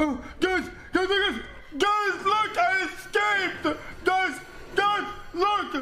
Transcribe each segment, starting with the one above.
Oh, guys, look, I escaped. Guys, look.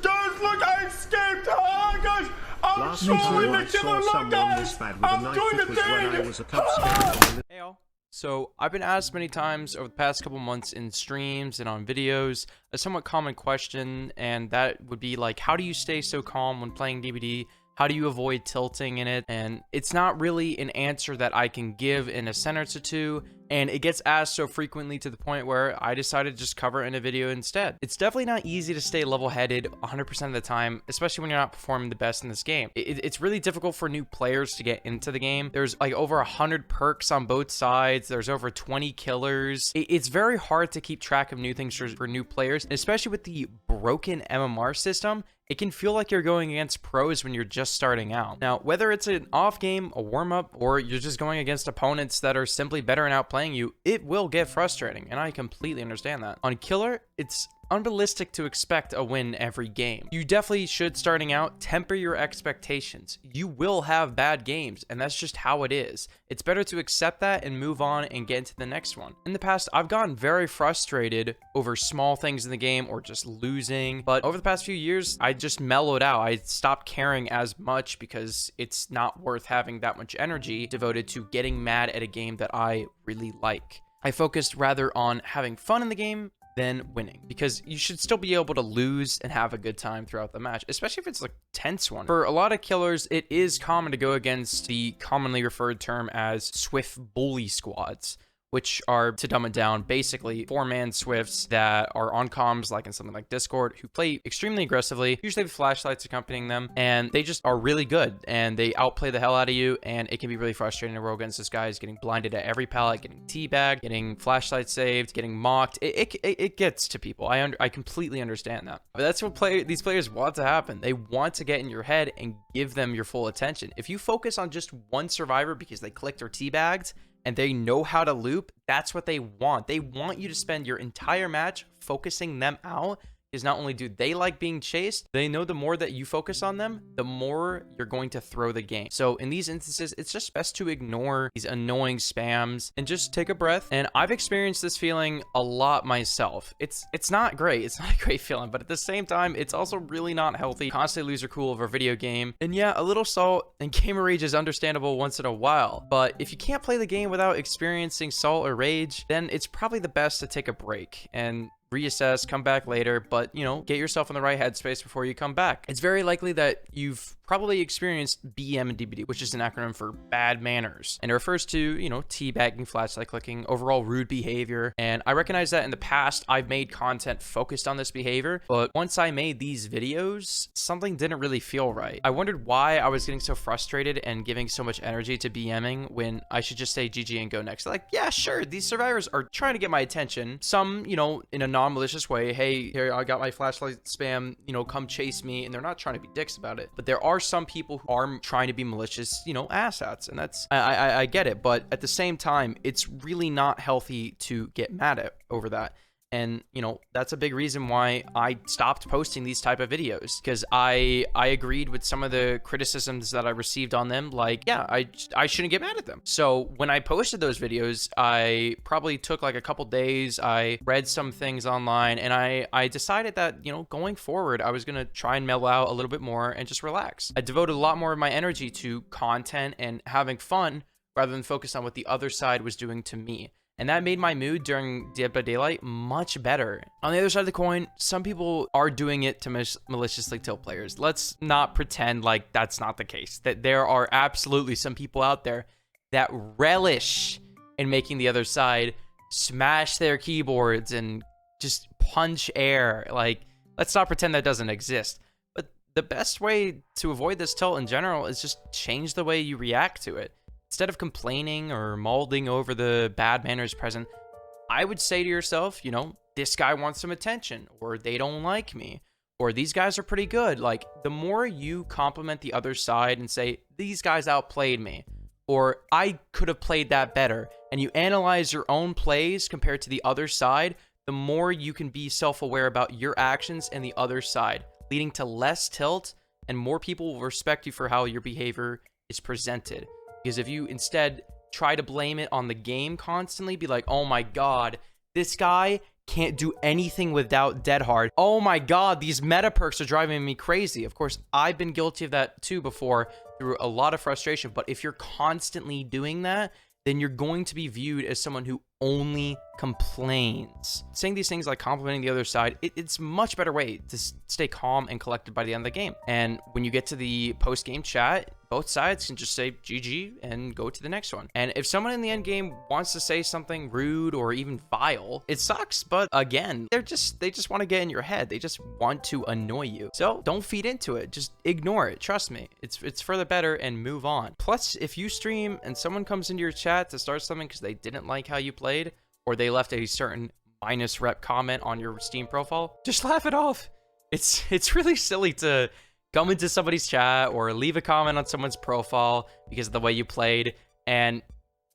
Guys, look, I escaped. Oh, guys, I'm showing the killer. Look, guys, I'm doing the thing. Hey y'all. So I've been asked many times over the past couple months in streams and on videos a somewhat common question, and that would be like, how do you stay so calm when playing DBD? How do you avoid tilting in it? And it's not really an answer that I can give in a sentence or two, and it gets asked so frequently to the point where I decided to just cover it in a video instead. It's definitely not easy to stay level-headed 100% of the time, especially when you're not performing the best in this game. It's really difficult for new players to get into the game. There's like over 100 perks on both sides. There's over 20 killers. It's very hard to keep track of new things for new players, and especially with the broken MMR system. It can feel like you're going against pros when you're just starting out. Now, whether it's an off game, a warm-up, or you're just going against opponents that are simply better and outplaying you, it will get frustrating, and I completely understand that. On Killer, it's unrealistic to expect a win every game. You definitely should, starting out, temper your expectations. You will have bad games, and that's just how it is. It's better to accept that and move on and get into the next one. In the past, I've gotten very frustrated over small things in the game or just losing, but over the past few years, I just mellowed out. I stopped caring as much because it's not worth having that much energy devoted to getting mad at a game that I really like. I focused rather on having fun in the game than winning, because you should still be able to lose and have a good time throughout the match, especially if it's a tense one. For a lot of killers, it is common to go against the commonly referred term as Swift bully squads, which are, to dumb it down, basically 4-man Swifts that are on comms, like in something like Discord, who play extremely aggressively, usually with flashlights accompanying them, and they just are really good, and they outplay the hell out of you, and it can be really frustrating to roll against this guy. He's getting blinded at every pallet, getting teabagged, getting flashlight saved, getting mocked. It gets to people. I completely understand that. But that's what these players want to happen. They want to get in your head and give them your full attention. If you focus on just one survivor because they clicked or teabagged, and they know how to loop, that's what they want. They want you to spend your entire match focusing them out, because not only do they like being chased, they know the more that you focus on them, the more you're going to throw the game. So in these instances, it's just best to ignore these annoying spams and just take a breath. And I've experienced this feeling a lot myself. It's not great. It's not a great feeling, but at the same time, it's also really not healthy. Constantly lose your cool over a video game. And yeah, a little salt and gamer rage is understandable once in a while, but if you can't play the game without experiencing salt or rage, then it's probably the best to take a break and reassess, come back later, but, you know, get yourself in the right headspace before you come back. It's very likely that you've probably experienced BM and DBD, which is an acronym for bad manners, and it refers to, you know, teabagging, flashlight clicking, overall rude behavior. And I recognize that in the past I've made content focused on this behavior, but once I made these videos, something didn't really feel right. I wondered why I was getting so frustrated and giving so much energy to BMing when I should just say GG and go next. Like, yeah, sure, these survivors are trying to get my attention. Some, you know, in a non-malicious way, hey, here, I got my flashlight spam, you know, come chase me, and they're not trying to be dicks about it. But there are some people who are trying to be malicious, you know, asshats, and that's, I get it, but at the same time, it's really not healthy to get mad at over that. And, you know, that's a big reason why I stopped posting these type of videos, because I agreed with some of the criticisms that I received on them. Like, yeah, I shouldn't get mad at them. So when I posted those videos, I probably took like a couple days. I read some things online, and I decided that, you know, going forward, I was going to try and mellow out a little bit more and just relax. I devoted a lot more of my energy to content and having fun rather than focus on what the other side was doing to me. And that made my mood during Dead by Daylight much better. On the other side of the coin, some people are doing it to maliciously tilt players. Let's not pretend like that's not the case. That there are absolutely some people out there that relish in making the other side smash their keyboards and just punch air. Like, let's not pretend that doesn't exist. But the best way to avoid this tilt in general is just change the way you react to it. Instead of complaining or molding over the bad manners present, I would say to yourself, you know, this guy wants some attention, or they don't like me, or these guys are pretty good. Like, the more you compliment the other side and say, these guys outplayed me, or I could have played that better, and you analyze your own plays compared to the other side, the more you can be self-aware about your actions and the other side, leading to less tilt, and more people will respect you for how your behavior is presented. Because if you instead try to blame it on the game constantly, be like, oh my god, this guy can't do anything without dead hard. Oh my god, these meta perks are driving me crazy. Of course, I've been guilty of that too before through a lot of frustration, but if you're constantly doing that, then you're going to be viewed as someone who only complains. Saying these things like complimenting the other side, it's a much better way to stay calm and collected by the end of the game. And when you get to the post-game chat, both sides can just say GG and go to the next one. And if someone in the end game wants to say something rude or even vile, it sucks, but again, they just want to get in your head. They just want to annoy you. So don't feed into it. Just ignore it. Trust me. It's for the better and move on. Plus, if you stream and someone comes into your chat to start something because they didn't like how you played, or they left a certain minus rep comment on your Steam profile, just laugh it off. It's really silly to come into somebody's chat or leave a comment on someone's profile because of the way you played, and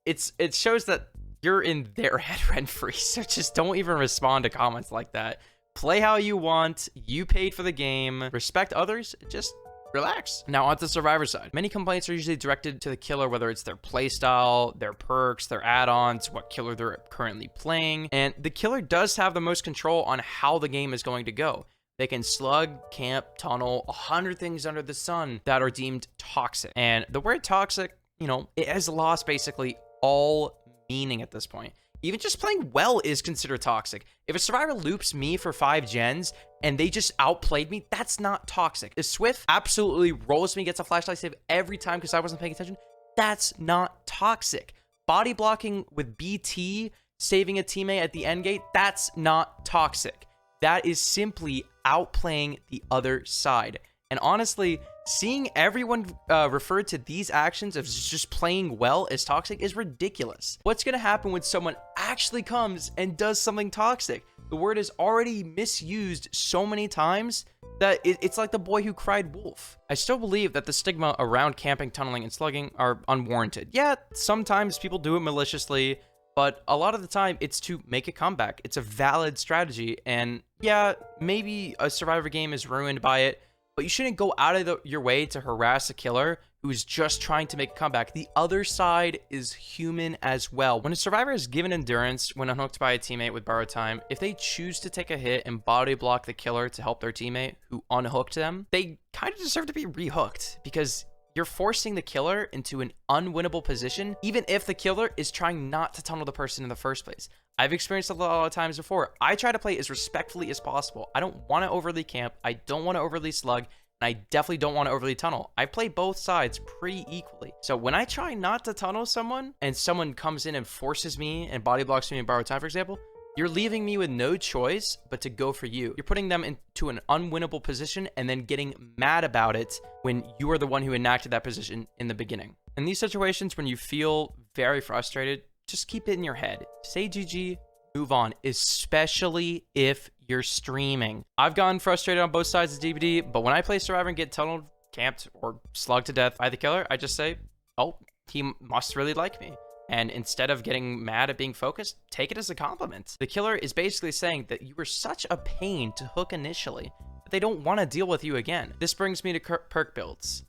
it shows that you're in their head rent-free. So just don't even respond to comments like that. Play how you want. You paid for the game. Respect others. Just relax. Now on the survivor side, many complaints are usually directed to the killer, whether it's their playstyle, their perks, their add-ons, what killer they're currently playing, and the killer does have the most control on how the game is going to go. They can slug, camp, tunnel, 100 things under the sun that are deemed toxic. And the word toxic, you know, it has lost basically all meaning at this point. Even just playing well is considered toxic. If a survivor loops me for 5 gens and they just outplayed me, that's not toxic. If Swift absolutely rolls me, gets a flashlight save every time because I wasn't paying attention, that's not toxic. Body blocking with BT, saving a teammate at the end gate, that's not toxic. That is simply outplaying the other side. And honestly, seeing everyone refer to these actions as just playing well as toxic is ridiculous. What's going to happen when someone actually comes and does something toxic? The word is already misused so many times that it's like the boy who cried wolf. I still believe that the stigma around camping, tunneling, and slugging are unwarranted. Yeah, sometimes people do it maliciously, but a lot of the time, it's to make a comeback. It's a valid strategy, and yeah, maybe a survivor game is ruined by it, but you shouldn't go out of your way to harass a killer who's just trying to make a comeback. The other side is human as well. When a survivor is given endurance when unhooked by a teammate with borrowed time, if they choose to take a hit and body block the killer to help their teammate who unhooked them, they kind of deserve to be rehooked, because you're forcing the killer into an unwinnable position, even if the killer is trying not to tunnel the person in the first place. I've experienced a lot of times before. I try to play as respectfully as possible. I don't want to overly camp. I don't want to overly slug. And I definitely don't want to overly tunnel. I play both sides pretty equally. So when I try not to tunnel someone and someone comes in and forces me and body blocks me in borrowed time, for example, you're leaving me with no choice but to go for you. You're putting them into an unwinnable position and then getting mad about it when you are the one who enacted that position in the beginning. In these situations, when you feel very frustrated, just keep it in your head. Say GG, move on, especially if you're streaming. I've gotten frustrated on both sides of DBD, but when I play Survivor and get tunneled, camped, or slugged to death by the killer, I just say, oh, he must really like me. And instead of getting mad at being focused, take it as a compliment. The killer is basically saying that you were such a pain to hook initially that they don't want to deal with you again. This brings me to perk builds.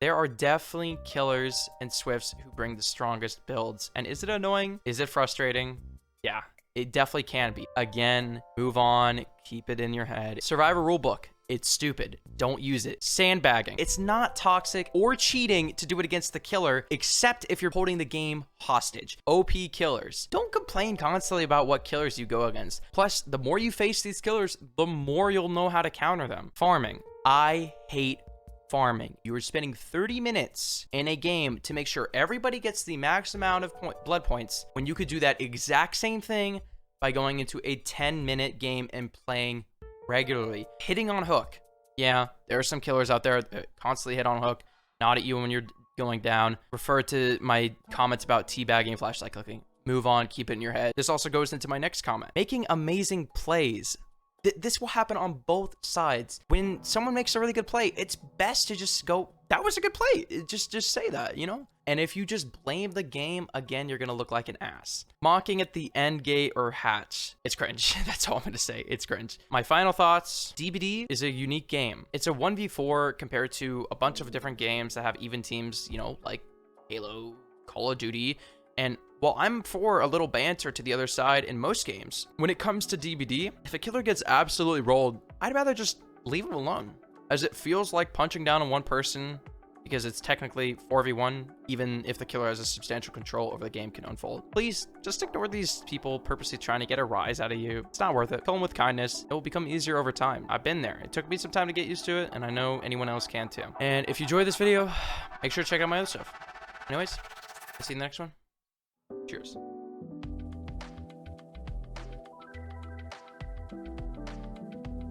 There are definitely killers and Swifts who bring the strongest builds. And is it annoying? Is it frustrating? Yeah, it definitely can be. Again, move on, keep it in your head. Survivor rulebook. It's stupid. Don't use it. Sandbagging. It's not toxic or cheating to do it against the killer, except if you're holding the game hostage. OP killers. Don't complain constantly about what killers you go against. Plus, the more you face these killers, the more you'll know how to counter them. Farming. I hate farming. You are spending 30 minutes in a game to make sure everybody gets the max amount of blood points when you could do that exact same thing by going into a 10-minute game and playing regularly. Hitting on hook. Yeah, there are some killers out there that constantly hit on hook, not at you when you're going down. Refer to my comments about teabagging and flashlight clicking. Move on, keep it in your head. This also goes into my next comment. Making amazing plays. This will happen on both sides. When someone makes a really good play, it's best to just go, that was a good play. Just say that, you know? And if you just blame the game, again, you're gonna look like an ass. Mocking at the end gate or hatch. It's cringe. That's all I'm gonna say. It's cringe. My final thoughts. DBD is a unique game. It's a 1v4 compared to a bunch of different games that have even teams, you know, like Halo, Call of Duty. And while I'm for a little banter to the other side in most games, when it comes to DBD, if a killer gets absolutely rolled, I'd rather just leave him alone, as it feels like punching down on one person because it's technically 4v1, even if the killer has a substantial control over the game can unfold. Please just ignore these people purposely trying to get a rise out of you. It's not worth it. Kill them with kindness. It will become easier over time. I've been there. It took me some time to get used to it, and I know anyone else can too. And if you enjoyed this video, make sure to check out my other stuff. Anyways, I'll see you in the next one. Cheers.